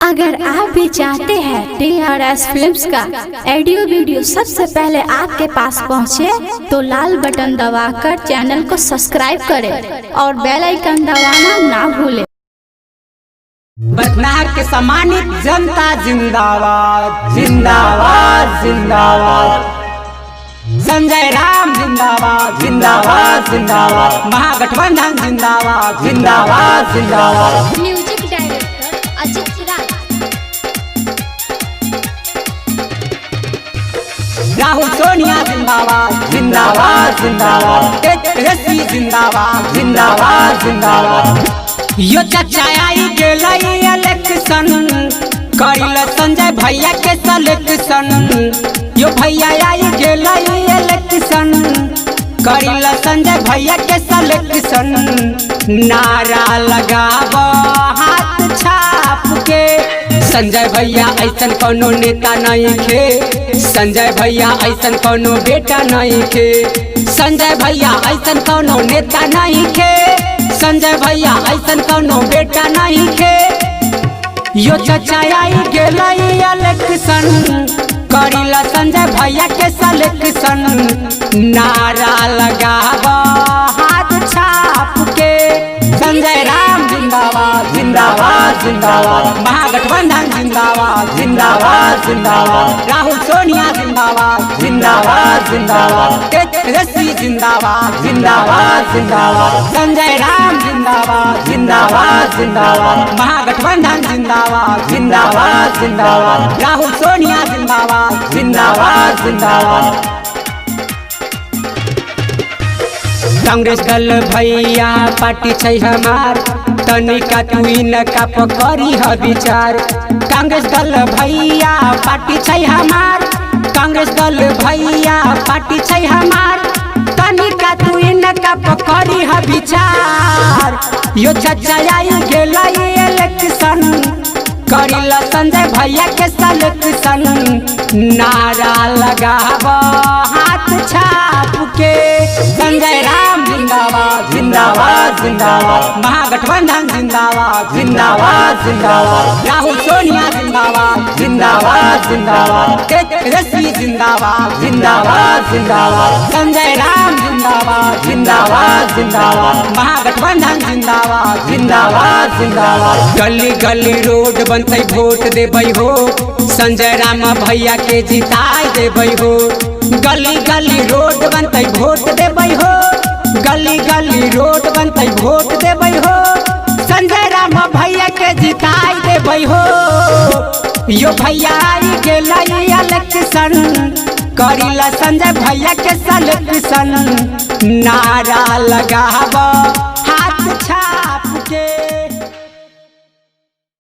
अगर आप भी चाहते हैं TRS फिल्म्स का ऑडियो वीडियो सबसे पहले आपके पास पहुंचे, तो लाल बटन दबाकर चैनल को सब्सक्राइब करें और बेल आइकन दबाना ना भूलें। बदनाम के सम्मानित जनता जिंदाबाद जिंदाबाद जिंदाबाद। संजय राम जिंदाबाद जिंदाबाद जिंदाबाद। महागठबंधन जिंदाबाद जिंदाबाद जिंदाबाद। म्यूजिक डायरेक्टर अजित राज। राहुल सोनिया जिंदाबाद जिंदाबाद जिंदाबाद। तेजस्वी जिंदाबाद जिंदाबाद जिंदाबाद। यो चाचा आई गेलई इलेक्शन करिल संजय भैया के सिलेक्शन। यो भैया आई गेलई इलेक्शन करिल संजय भैया के सिलेक्शन। नारा लगाव हाथ छाप के, संजय भैया ऐसन कोनो नेता नहीं खे। संजय भैया ऐसन कोनो बेटा नहीं खे। संजय भैया ऐसन कोनो नेता नहीं खे। संजय भैया ऐसन कोनो बेटा नहीं खे। यो चाचा आई गेलई इलेक्शन करिला संजय भैया के सिलेक्शन। नारा लगाव हाथ छाप के, संजय राम जिंदाबाद जिंदाबाद जिंदाबाद। महागठबंधन जिंदाबाद जिंदाबाद जिंदाबाद। राहुल सोनिया जिंदाबाद जिंदाबाद जिंदाबाद। तेजस्वी जिंदाबाद जिंदाबाद जिंदाबाद। संजय राम जिंदाबाद जिंदाबाद जिंदाबाद। महागठबंधन जिंदाबाद जिंदाबाद जिंदाबाद। राहुल सोनिया जिंदाबाद जिंदाबाद जिंदाबाद। कांग्रेस दल भैया पार्टी छै हमार, तनिका तू इनका पकड़ी है विचार। कांग्रेस दल भैया पार्टी छै हमार। कांग्रेस दल भैया पार्टी छै हमार, तनिका तू इनका पकड़ी है विचार। यो चाचा आई गेलई इलेक्शन करिला संजय भैया के सिलेक्शन। नारा लगाव हाथ छाप के, संजय राम जिंदाबाद जिंदाबाद जिंदाबाद। महागठबंधन जिंदाबाद जिंदाबाद जिंदाबाद। राहुल सोनिया जिंदाबाद जिंदाबाद जिंदाबाद। तेजस्वी जिंदाबाद जिंदाबाद जिंदाबाद। संजय राम जिंदाबाद जिंदाबाद जिंदाबाद। महागठबंधन जिंदाबाद जिंदाबाद जिंदाबाद। गली गली रोड बनते वोट देबै हो, संजय राम भैया के जिताई देबै हो। गली गली रोड बनते वोट देबै हो। गली गली रोड बनते वोट देबै हो। संजय राम भैया के जिताई देबै हो। यो भैया आई गेलई इलेक्शन करिला संजय भैया के सिलेक्शन। नारा लगाव